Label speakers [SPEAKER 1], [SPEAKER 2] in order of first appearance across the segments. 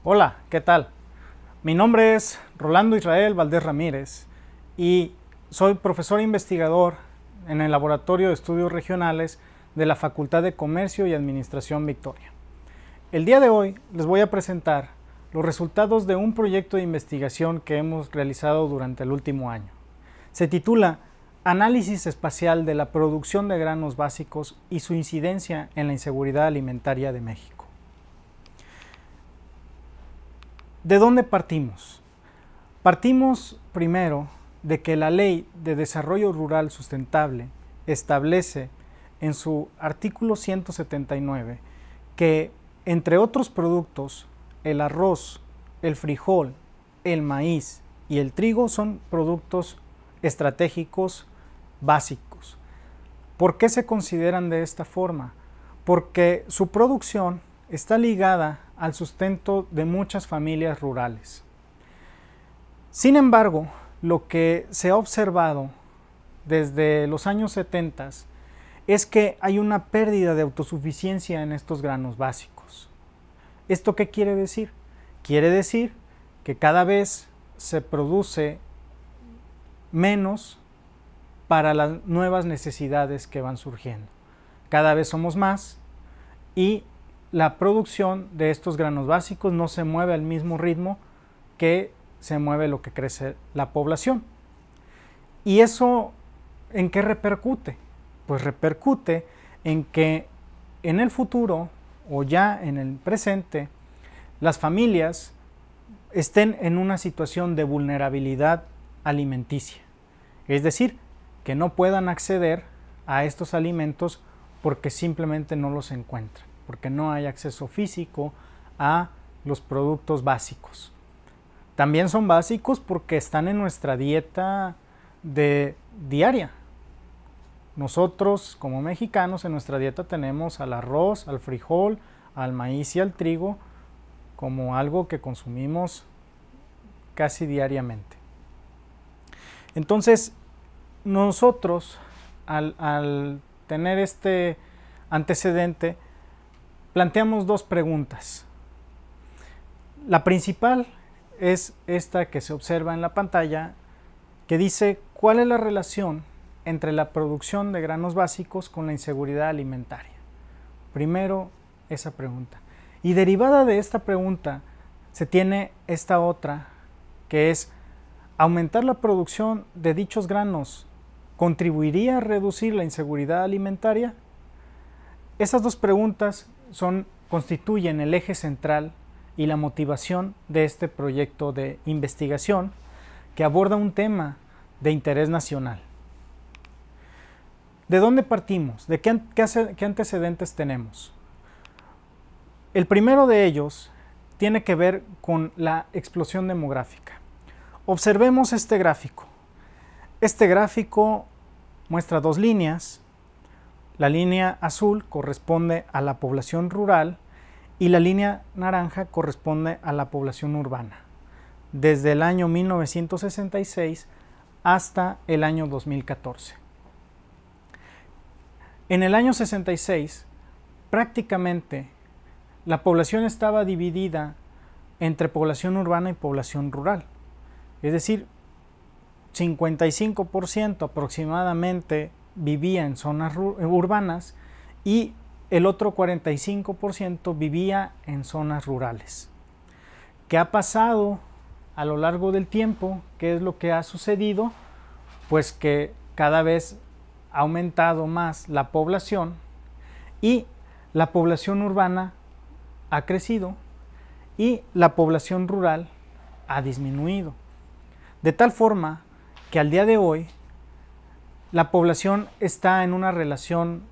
[SPEAKER 1] Hola, ¿qué tal? Mi nombre es Rolando Israel Valdés Ramírez y soy profesor investigador en el Laboratorio de Estudios Regionales de la Facultad de Comercio y Administración Victoria. El día de hoy les voy a presentar los resultados de un proyecto de investigación que hemos realizado durante el último año. Se titula Análisis espacial de la producción de granos básicos y su incidencia en la inseguridad alimentaria de México. ¿De dónde partimos? Partimos primero de que la Ley de Desarrollo Rural Sustentable establece en su artículo 179 que, entre otros productos, el arroz, el frijol, el maíz y el trigo son productos estratégicos básicos. ¿Por qué se consideran de esta forma? Porque su producción está ligada al sustento de muchas familias rurales. Sin embargo, lo que se ha observado desde los años 70 es que hay una pérdida de autosuficiencia en estos granos básicos. ¿Esto qué quiere decir? Quiere decir que cada vez se produce menos para las nuevas necesidades que van surgiendo. Cada vez somos más y la producción de estos granos básicos no se mueve al mismo ritmo que se mueve lo que crece la población. ¿Y eso en qué repercute? Pues repercute en que en el futuro o ya en el presente las familias estén en una situación de vulnerabilidad alimenticia. Es decir, que no puedan acceder a estos alimentos porque simplemente no los encuentran, porque no hay acceso físico a los productos básicos. También son básicos porque están en nuestra dieta diaria. Nosotros, como mexicanos, en nuestra dieta tenemos al arroz, al frijol, al maíz y al trigo como algo que consumimos casi diariamente. Entonces, nosotros, al tener este antecedente, planteamos dos preguntas. La principal es esta que se observa en la pantalla, que dice ¿cuál es la relación entre la producción de granos básicos con la inseguridad alimentaria? Primero, esa pregunta. Y derivada de esta pregunta, se tiene esta otra, que es ¿aumentar la producción de dichos granos contribuiría a reducir la inseguridad alimentaria? Esas dos preguntas constituyen el eje central y la motivación de este proyecto de investigación que aborda un tema de interés nacional. ¿De dónde partimos? ¿De qué antecedentes tenemos? El primero de ellos tiene que ver con la explosión demográfica. Observemos este gráfico. Este gráfico muestra dos líneas. La línea azul corresponde a la población rural y la línea naranja corresponde a la población urbana, desde el año 1966 hasta el año 2014. En el año 66, prácticamente la población estaba dividida entre población urbana y población rural. Es decir, 55% aproximadamente vivía en zonas urbanas y el otro 45% vivía en zonas rurales. ¿Qué ha pasado a lo largo del tiempo? ¿Qué es lo que ha sucedido? Pues que cada vez ha aumentado más la población y la población urbana ha crecido y la población rural ha disminuido. De tal forma que al día de hoy la población está en una relación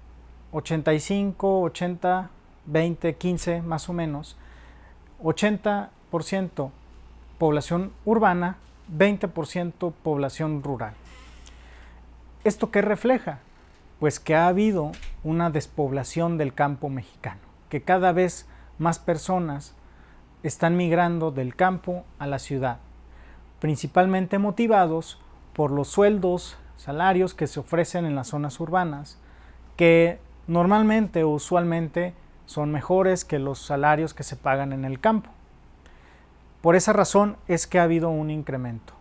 [SPEAKER 1] 85, 80, 20, 15 más o menos, 80% población urbana, 20% población rural. ¿Esto qué refleja? Pues que ha habido una despoblación del campo mexicano, que cada vez más personas están migrando del campo a la ciudad, principalmente motivados por los sueldos, salarios que se ofrecen en las zonas urbanas, que normalmente o usualmente son mejores que los salarios que se pagan en el campo. Por esa razón es que ha habido un incremento.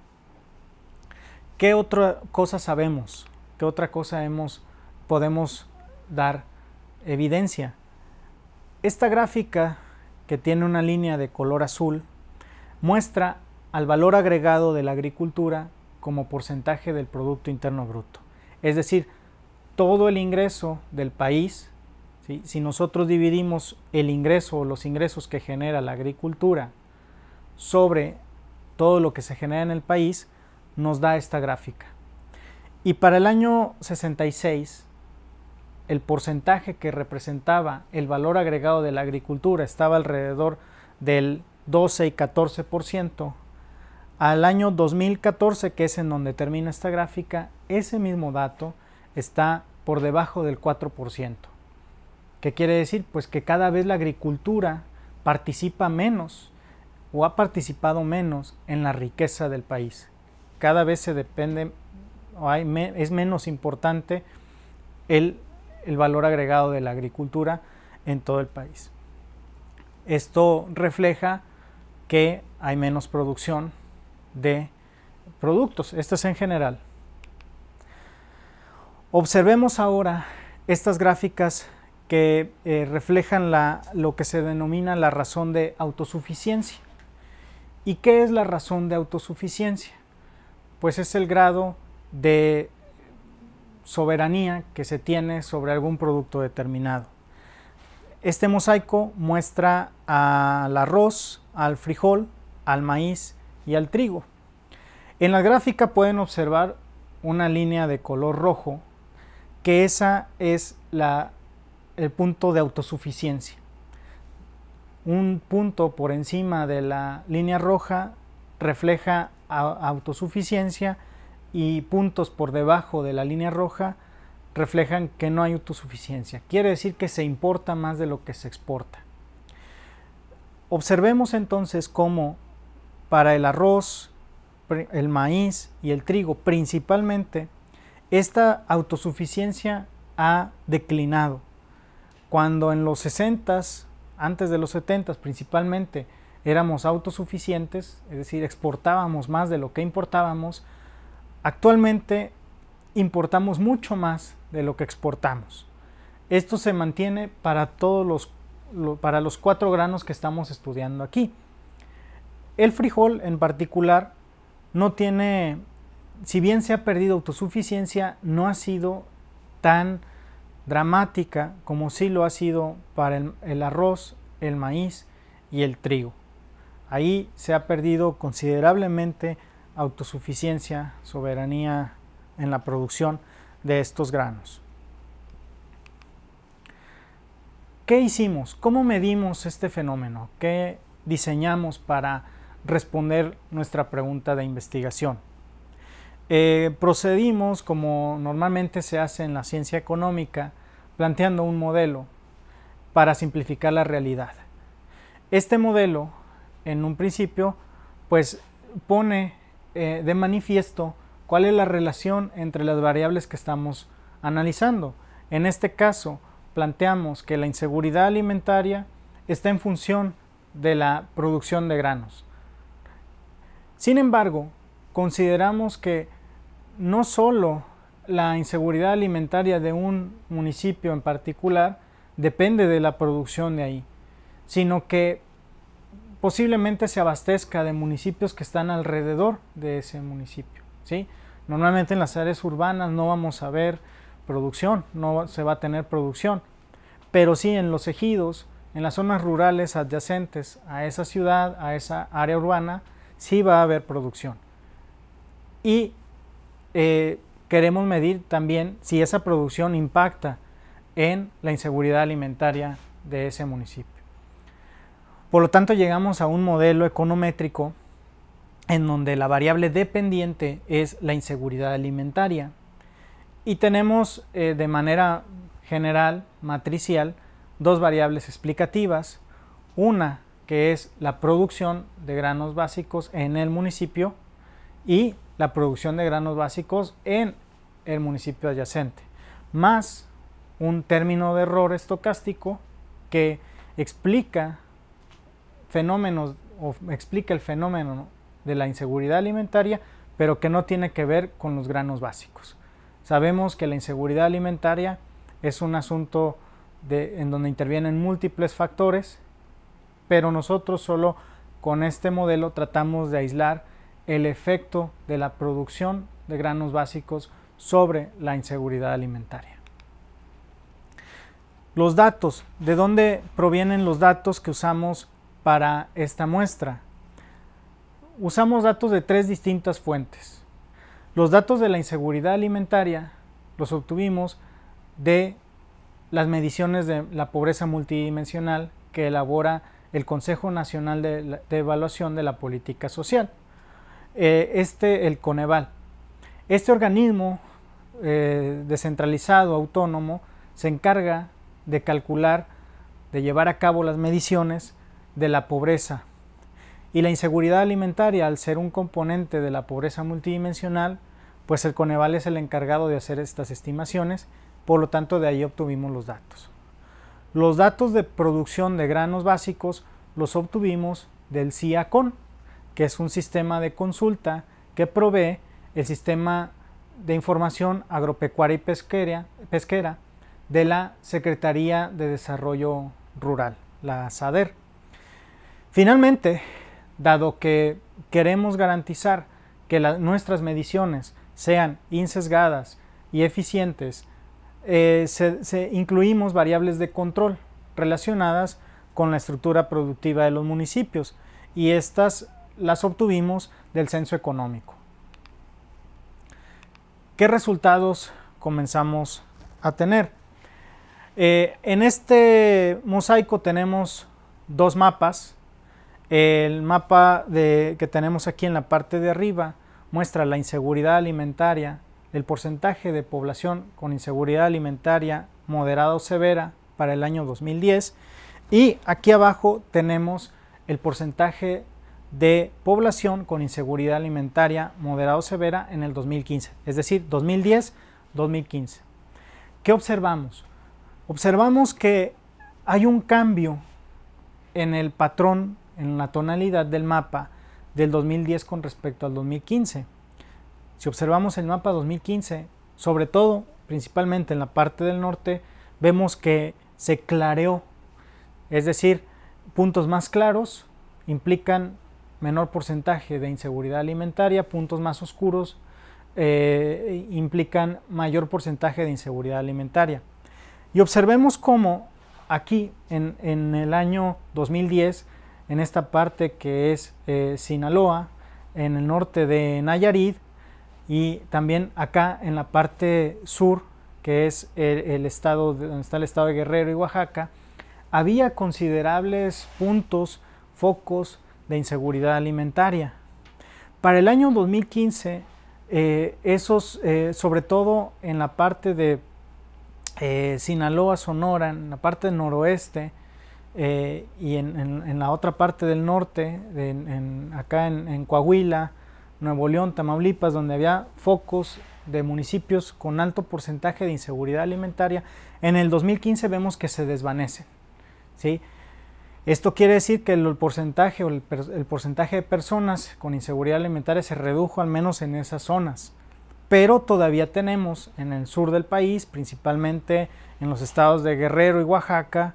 [SPEAKER 1] ¿Qué otra cosa sabemos? ¿Qué otra cosa podemos dar evidencia? Esta gráfica, que tiene una línea de color azul, muestra al valor agregado de la agricultura como porcentaje del Producto Interno Bruto. Es decir, todo el ingreso del país, ¿sí? Si nosotros dividimos el ingreso o los ingresos que genera la agricultura sobre todo lo que se genera en el país, nos da esta gráfica. Y para el año 66, el porcentaje que representaba el valor agregado de la agricultura estaba alrededor del 12 y 14%. Al año 2014, que es en donde termina esta gráfica, ese mismo dato está por debajo del 4%. ¿Qué quiere decir? Pues que cada vez la agricultura participa menos o ha participado menos en la riqueza del país. Cada vez se depende o es menos importante el valor agregado de la agricultura en todo el país. Esto refleja que hay menos producción de productos. Esto es en general. Observemos ahora estas gráficas que reflejan lo que se denomina la razón de autosuficiencia. ¿Y qué es la razón de autosuficiencia? Pues es el grado de soberanía que se tiene sobre algún producto determinado. Este mosaico muestra al arroz, al frijol, al maíz y al trigo. En la gráfica pueden observar una línea de color rojo, que esa es el punto de autosuficiencia. Un punto por encima de la línea roja refleja autosuficiencia y puntos por debajo de la línea roja reflejan que no hay autosuficiencia. Quiere decir que se importa más de lo que se exporta. Observemos entonces cómo para el arroz, el maíz y el trigo principalmente, esta autosuficiencia ha declinado. Cuando en los 60s, antes de los 70s principalmente, éramos autosuficientes, es decir, exportábamos más de lo que importábamos, actualmente importamos mucho más de lo que exportamos. Esto se mantiene para para los 4 granos que estamos estudiando aquí. El frijol en particular no tiene, si bien se ha perdido autosuficiencia, no ha sido tan dramática como sí lo ha sido para el arroz, el maíz y el trigo. Ahí se ha perdido considerablemente autosuficiencia, soberanía en la producción de estos granos. ¿Qué hicimos? ¿Cómo medimos este fenómeno? ¿Qué diseñamos para responder nuestra pregunta de investigación? Procedimos, como normalmente se hace en la ciencia económica, planteando un modelo para simplificar la realidad. Este modelo, en un principio, pues pone de manifiesto cuál es la relación entre las variables que estamos analizando. En este caso, planteamos que la inseguridad alimentaria está en función de la producción de granos. Sin embargo, consideramos que no solo la inseguridad alimentaria de un municipio en particular depende de la producción de ahí, sino que posiblemente se abastezca de municipios que están alrededor de ese municipio, ¿sí? Normalmente en las áreas urbanas no vamos a ver producción, no se va a tener producción, pero sí en los ejidos, en las zonas rurales adyacentes a esa ciudad, a esa área urbana, sí va a haber producción. Y queremos medir también si esa producción impacta en la inseguridad alimentaria de ese municipio. Por lo tanto, llegamos a un modelo econométrico en donde la variable dependiente es la inseguridad alimentaria y tenemos de manera general, matricial, 2 variables explicativas, una que es la producción de granos básicos en el municipio y la producción de granos básicos en el municipio adyacente, más un término de error estocástico que explica fenómenos o explica el fenómeno de la inseguridad alimentaria, pero que no tiene que ver con los granos básicos. Sabemos que la inseguridad alimentaria es un asunto en donde intervienen múltiples factores, pero nosotros solo con este modelo tratamos de aislar el efecto de la producción de granos básicos sobre la inseguridad alimentaria. Los datos, ¿de dónde provienen los datos que usamos para esta muestra? Usamos datos de 3 distintas fuentes. Los datos de la inseguridad alimentaria los obtuvimos de las mediciones de la pobreza multidimensional que elabora el Consejo Nacional de Evaluación de la Política Social, el Coneval. Este organismo descentralizado, autónomo, se encarga de calcular, de llevar a cabo las mediciones de la pobreza. Y la inseguridad alimentaria, al ser un componente de la pobreza multidimensional, pues el Coneval es el encargado de hacer estas estimaciones, por lo tanto de ahí obtuvimos los datos. Los datos de producción de granos básicos los obtuvimos del CIACON, que es un sistema de consulta que provee el Sistema de Información Agropecuaria y Pesquera de la Secretaría de Desarrollo Rural, la SADER. Finalmente, dado que queremos garantizar que nuestras mediciones sean insesgadas y eficientes, incluimos variables de control relacionadas con la estructura productiva de los municipios, y estas las obtuvimos del censo económico. ¿Qué resultados comenzamos a tener? En este mosaico tenemos 2 mapas. El mapa que tenemos aquí en la parte de arriba muestra la inseguridad alimentaria, el porcentaje de población con inseguridad alimentaria moderada o severa para el año 2010, y aquí abajo tenemos el porcentaje de población con inseguridad alimentaria moderada o severa en el 2015, es decir, 2010-2015. ¿Qué observamos? Observamos que hay un cambio en el patrón, en la tonalidad del mapa del 2010 con respecto al 2015. Si observamos el mapa 2015, sobre todo, principalmente en la parte del norte, vemos que se clareó, es decir, puntos más claros implican menor porcentaje de inseguridad alimentaria, puntos más oscuros implican mayor porcentaje de inseguridad alimentaria. Y observemos cómo aquí en el año 2010, en esta parte que es Sinaloa, en el norte de Nayarit, y también acá en la parte sur, que es el estado donde está el estado de Guerrero y Oaxaca, había considerables puntos, focos de inseguridad alimentaria. Para el año 2015, sobre todo en la parte de Sinaloa, Sonora, en la parte noroeste, y en la otra parte del norte, acá en Coahuila, Nuevo León, Tamaulipas, donde había focos de municipios con alto porcentaje de inseguridad alimentaria, en el 2015 vemos que se desvanecen, ¿sí? Esto quiere decir que el porcentaje de personas con inseguridad alimentaria se redujo al menos en esas zonas, pero todavía tenemos en el sur del país, principalmente en los estados de Guerrero y Oaxaca,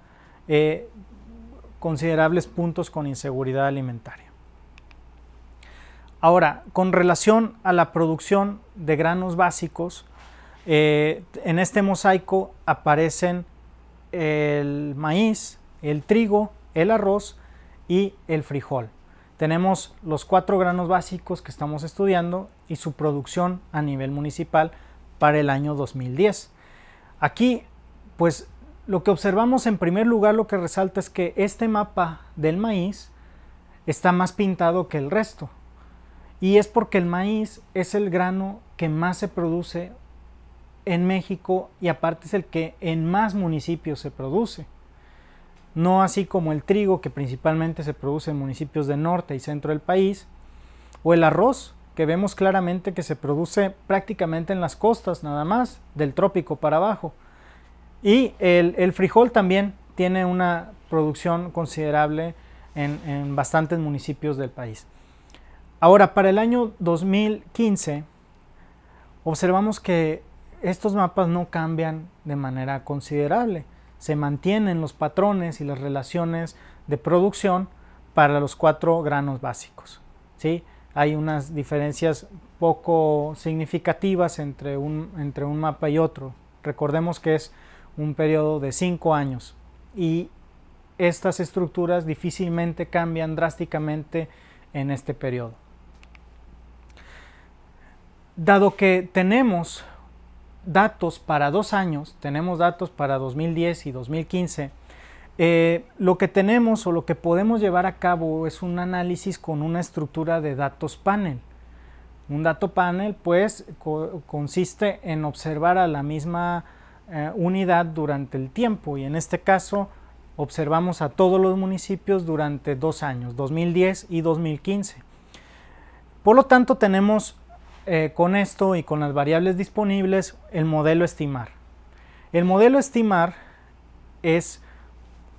[SPEAKER 1] considerables puntos con inseguridad alimentaria. Ahora, con relación a la producción de granos básicos, en este mosaico aparecen el maíz, el trigo, el arroz y el frijol. Tenemos los 4 granos básicos que estamos estudiando y su producción a nivel municipal para el año 2010. Aquí, pues, lo que observamos en primer lugar, lo que resalta es que este mapa del maíz está más pintado que el resto. Y es porque el maíz es el grano que más se produce en México y aparte es el que en más municipios se produce. No así como el trigo, que principalmente se produce en municipios del norte y centro del país, o el arroz, que vemos claramente que se produce prácticamente en las costas nada más, del trópico para abajo. Y el frijol también tiene una producción considerable en bastantes municipios del país. Ahora, para el año 2015, observamos que estos mapas no cambian de manera considerable. Se mantienen los patrones y las relaciones de producción para los 4 granos básicos, ¿sí? Hay unas diferencias poco significativas entre un mapa y otro. Recordemos que es un periodo de 5 años y estas estructuras difícilmente cambian drásticamente en este periodo. Dado que tenemos datos para 2 años, tenemos datos para 2010 y 2015, lo que tenemos o lo que podemos llevar a cabo es un análisis con una estructura de datos panel. Un dato panel pues consiste en observar a la misma unidad durante el tiempo, y en este caso observamos a todos los municipios durante 2 años, 2010 y 2015. Por lo tanto, tenemos con esto y con las variables disponibles el modelo estimar. El modelo estimar es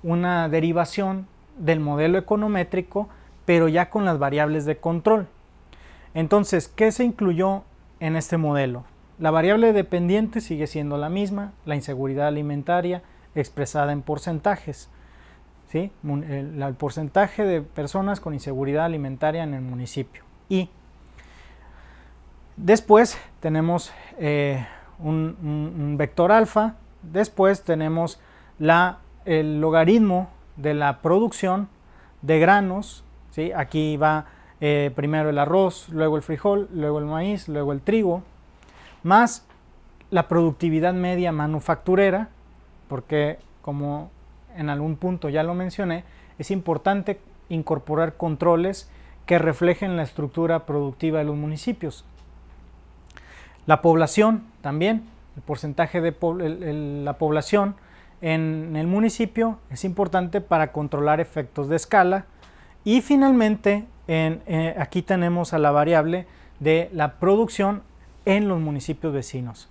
[SPEAKER 1] una derivación del modelo econométrico, pero ya con las variables de control. Entonces, ¿qué se incluyó en este modelo? La variable dependiente sigue siendo la misma, la inseguridad alimentaria expresada en porcentajes, ¿sí? El porcentaje de personas con inseguridad alimentaria en el municipio. Y después tenemos un vector alfa, después tenemos el logaritmo de la producción de granos, ¿sí? Aquí va primero el arroz, luego el frijol, luego el maíz, luego el trigo, más la productividad media manufacturera, porque como en algún punto ya lo mencioné, es importante incorporar controles que reflejen la estructura productiva de los municipios. La población también, el porcentaje de la población en el municipio es importante para controlar efectos de escala. Y finalmente aquí tenemos a la variable de la producción en los municipios vecinos,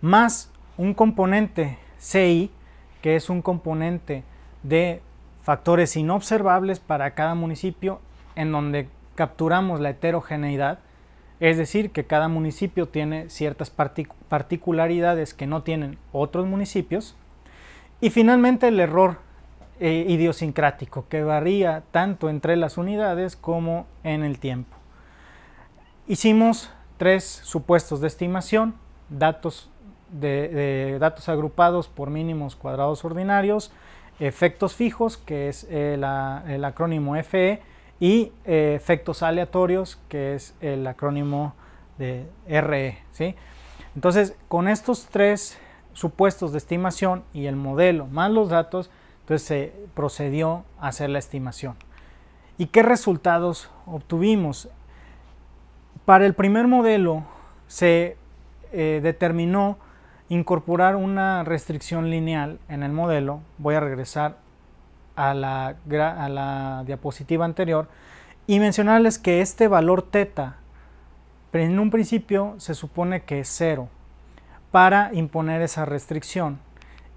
[SPEAKER 1] más un componente CI, que es un componente de factores inobservables para cada municipio, en donde capturamos la heterogeneidad, es decir, que cada municipio tiene ciertas particularidades que no tienen otros municipios. Y finalmente el error idiosincrático, que varía tanto entre las unidades como en el tiempo. Hicimos 3 supuestos de estimación, datos agrupados por mínimos cuadrados ordinarios, efectos fijos, que es el acrónimo FE, y efectos aleatorios, que es el acrónimo de RE, ¿sí? Entonces, con estos 3 supuestos de estimación y el modelo más los datos, entonces se procedió a hacer la estimación. ¿Y qué resultados obtuvimos? Para el primer modelo se determinó incorporar una restricción lineal en el modelo. Voy a regresar a la diapositiva anterior y mencionarles que este valor teta en un principio se supone que es 0 para imponer esa restricción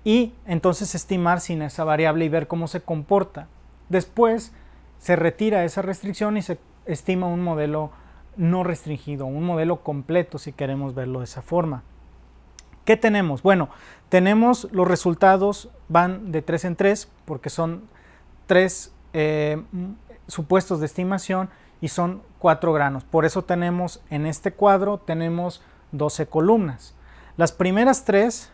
[SPEAKER 1] y entonces estimar sin esa variable y ver cómo se comporta. Después se retira esa restricción y se estima un modelo no restringido, un modelo completo si queremos verlo de esa forma. ¿Qué tenemos? Bueno, tenemos los resultados, van de 3 en 3 porque son 3 supuestos de estimación y son 4 granos. Por eso tenemos en este cuadro tenemos 12 columnas. Las primeras 3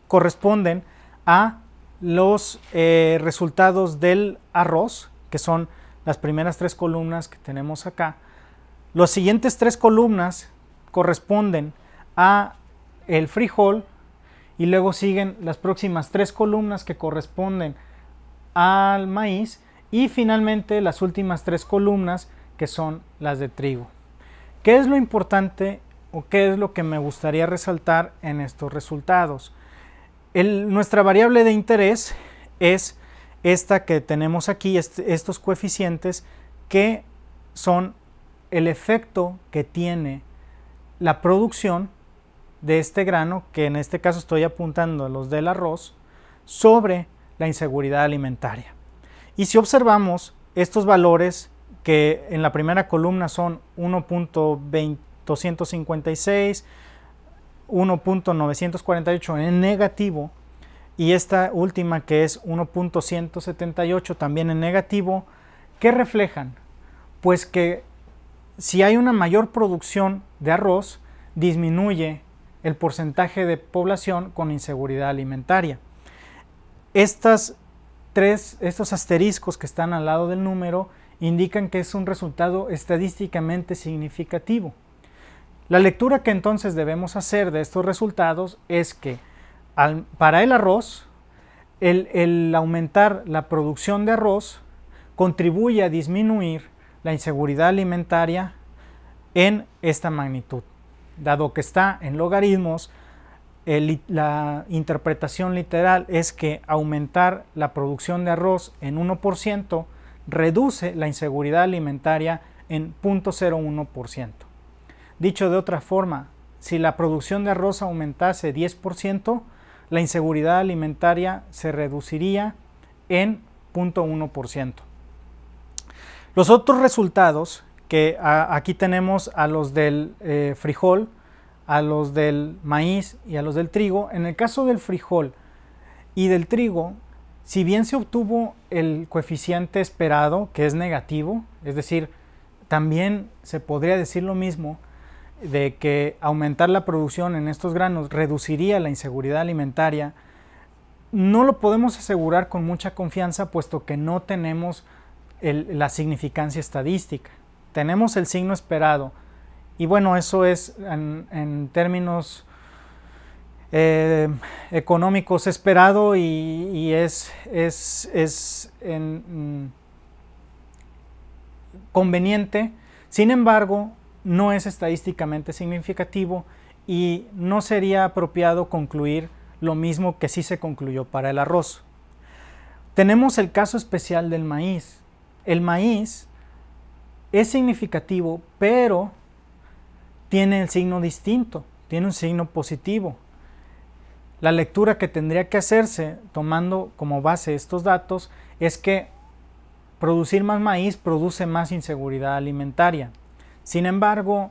[SPEAKER 1] corresponden a los resultados del arroz, que son las primeras 3 columnas que tenemos acá. Las siguientes 3 columnas corresponden a el frijol y luego siguen las próximas 3 columnas que corresponden al maíz y finalmente las últimas 3 columnas que son las de trigo. ¿Qué es lo importante o qué es lo que me gustaría resaltar en estos resultados? Nuestra variable de interés es esta que tenemos aquí, estos coeficientes que son el efecto que tiene la producción de este grano, que en este caso estoy apuntando a los del arroz, sobre la inseguridad alimentaria. Y si observamos, estos valores que en la primera columna son 1.256, 1.948 en negativo, y esta última que es 1.178 también en negativo. ¿Qué reflejan? Pues que si hay una mayor producción de arroz, disminuye el porcentaje de población con inseguridad alimentaria. Estos asteriscos que están al lado del número indican que es un resultado estadísticamente significativo. La lectura que entonces debemos hacer de estos resultados es que para el arroz, el aumentar la producción de arroz contribuye a disminuir la inseguridad alimentaria en esta magnitud. Dado que está en logaritmos, la interpretación literal es que aumentar la producción de arroz en 1% reduce la inseguridad alimentaria en 0.01%. Dicho de otra forma, si la producción de arroz aumentase 10%, la inseguridad alimentaria se reduciría en 0.1%. Los otros resultados, que aquí tenemos a los del frijol, a los del maíz y a los del trigo. En el caso del frijol y del trigo, si bien se obtuvo el coeficiente esperado, que es negativo, es decir, también se podría decir lo mismo de que aumentar la producción en estos granos reduciría la inseguridad alimentaria, no lo podemos asegurar con mucha confianza, puesto que no tenemos la significancia estadística. Tenemos el signo esperado, y bueno, eso es en términos económicos esperado, y es conveniente. Sin embargo, no es estadísticamente significativo y no sería apropiado concluir lo mismo que sí se concluyó para el arroz. Tenemos el caso especial del maíz. El maíz es significativo, pero tiene el signo distinto, tiene un signo positivo. La lectura que tendría que hacerse, tomando como base estos datos, es que producir más maíz produce más inseguridad alimentaria. Sin embargo,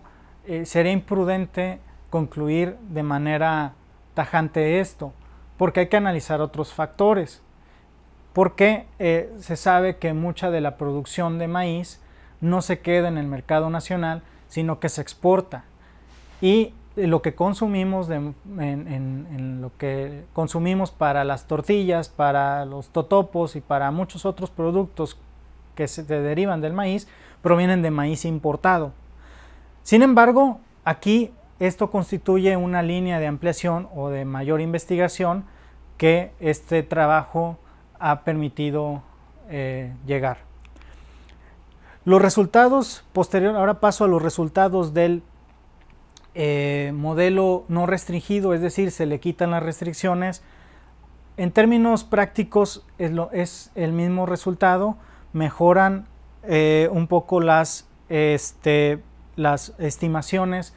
[SPEAKER 1] sería imprudente concluir de manera tajante esto, porque hay que analizar otros factores. Porque se sabe que mucha de la producción de maíz no se queda en el mercado nacional, sino que se exporta. Y lo que consumimos, lo que consumimos para las tortillas, para los totopos y para muchos otros productos que se derivan del maíz, provienen de maíz importado. Sin embargo, aquí esto constituye una línea de ampliación o de mayor investigación que este trabajo ha permitido llegar. Los resultados posteriores, ahora paso a los resultados del modelo no restringido, es decir, se le quitan las restricciones. En términos prácticos es el mismo resultado, mejoran un poco las estimaciones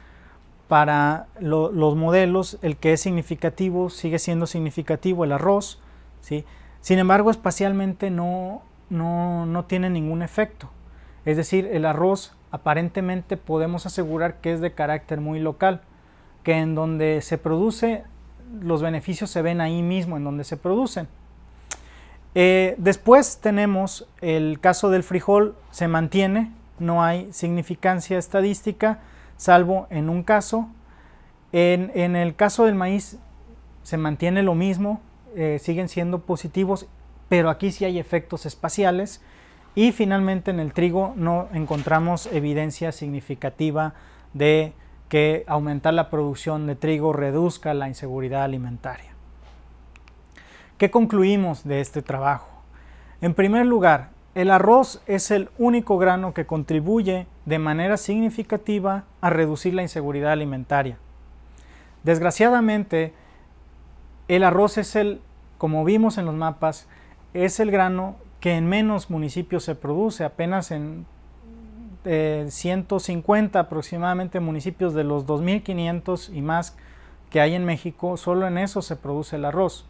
[SPEAKER 1] para los modelos. El que es significativo sigue siendo significativo, el arroz, ¿sí? Sin embargo, espacialmente no tiene ningún efecto. Es decir, el arroz aparentemente podemos asegurar que es de carácter muy local, que en donde se produce, los beneficios se ven ahí mismo en donde se producen. Después tenemos el caso del frijol, se mantiene, no hay significancia estadística, salvo en un caso. En el caso del maíz se mantiene lo mismo, siguen siendo positivos, pero aquí sí hay efectos espaciales. Y finalmente en el trigo no encontramos evidencia significativa de que aumentar la producción de trigo reduzca la inseguridad alimentaria. ¿Qué concluimos de este trabajo? En primer lugar, el arroz es el único grano que contribuye de manera significativa a reducir la inseguridad alimentaria. Desgraciadamente, el arroz es como vimos en los mapas, es el grano que en menos municipios se produce, apenas en 150 aproximadamente municipios de los 2.500 y más que hay en México, solo en eso se produce el arroz.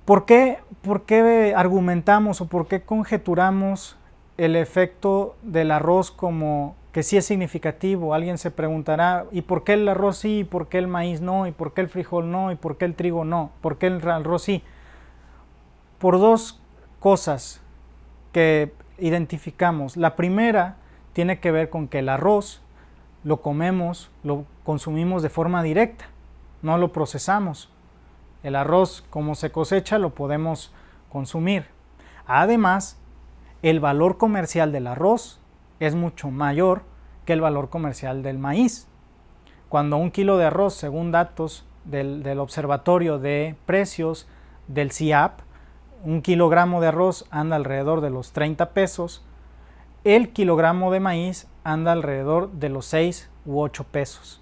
[SPEAKER 1] ¿Por qué argumentamos o por qué conjeturamos el efecto del arroz como que sí es significativo? Alguien se preguntará, ¿y por qué el arroz sí? ¿Y por qué el maíz no? ¿Y por qué el frijol no? ¿Y por qué el trigo no? ¿Por qué el arroz sí? Por dos cosas que identificamos. La primera tiene que ver con que el arroz lo comemos, lo consumimos de forma directa, no lo procesamos. El arroz, como se cosecha, lo podemos consumir. Además, el valor comercial del arroz es mucho mayor que el valor comercial del maíz. Cuando un kilo de arroz, según datos del Observatorio de Precios del CIAP, un kilogramo de arroz anda alrededor de los 30 pesos, el kilogramo de maíz anda alrededor de los 6 u 8 pesos.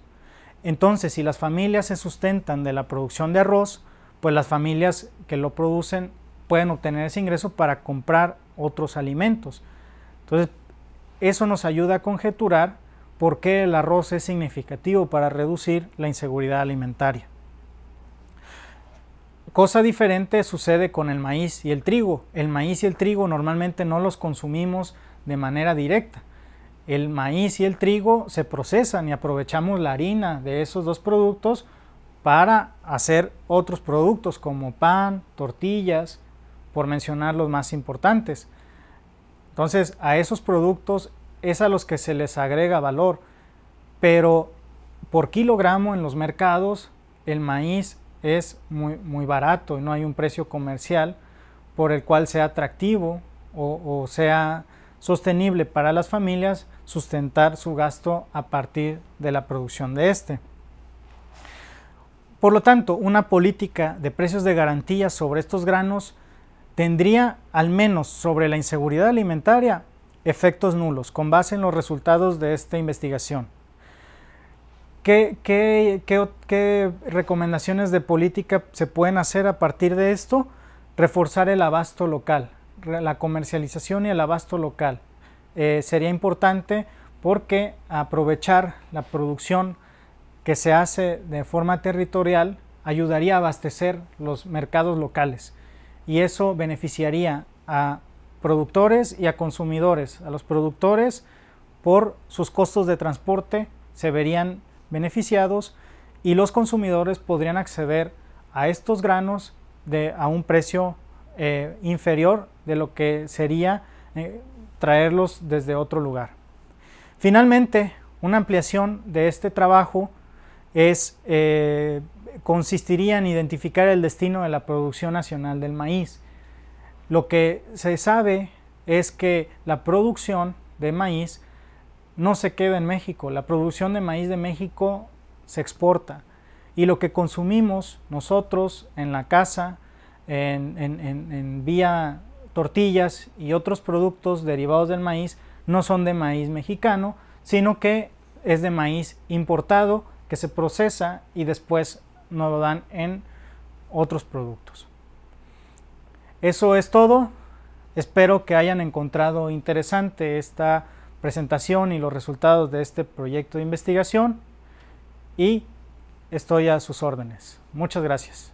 [SPEAKER 1] Entonces, si las familias se sustentan de la producción de arroz, pues las familias que lo producen pueden obtener ese ingreso para comprar otros alimentos. Entonces, eso nos ayuda a conjeturar por qué el arroz es significativo para reducir la inseguridad alimentaria. Cosa diferente sucede con el maíz y el trigo. El maíz y el trigo normalmente no los consumimos de manera directa. El maíz y el trigo se procesan y aprovechamos la harina de esos dos productos para hacer otros productos como pan, tortillas, por mencionar los más importantes. Entonces, a esos productos es a los que se les agrega valor, pero por kilogramo en los mercados el maíz es muy barato y no hay un precio comercial por el cual sea atractivo o sea sostenible para las familias sustentar su gasto a partir de la producción de este. Por lo tanto, una política de precios de garantía sobre estos granos tendría, al menos sobre la inseguridad alimentaria, efectos nulos, con base en los resultados de esta investigación. ¿Qué recomendaciones de política se pueden hacer a partir de esto? Reforzar el abasto local, la comercialización y el abasto local. Sería importante porque aprovechar la producción que se hace de forma territorial ayudaría a abastecer los mercados locales y eso beneficiaría a productores y a consumidores. A los productores, por sus costos de transporte, se verían beneficiados y los consumidores podrían acceder a estos granos a un precio inferior de lo que sería traerlos desde otro lugar. Finalmente, una ampliación de este trabajo consistiría en identificar el destino de la producción nacional del maíz. Lo que se sabe es que la producción de maíz no se queda en México, la producción de maíz de México se exporta y lo que consumimos nosotros en la casa, en vía tortillas y otros productos derivados del maíz, no son de maíz mexicano, sino que es de maíz importado que se procesa y después nos lo dan en otros productos. Eso es todo. Espero que hayan encontrado interesante esta presentación y los resultados de este proyecto de investigación y estoy a sus órdenes. Muchas gracias.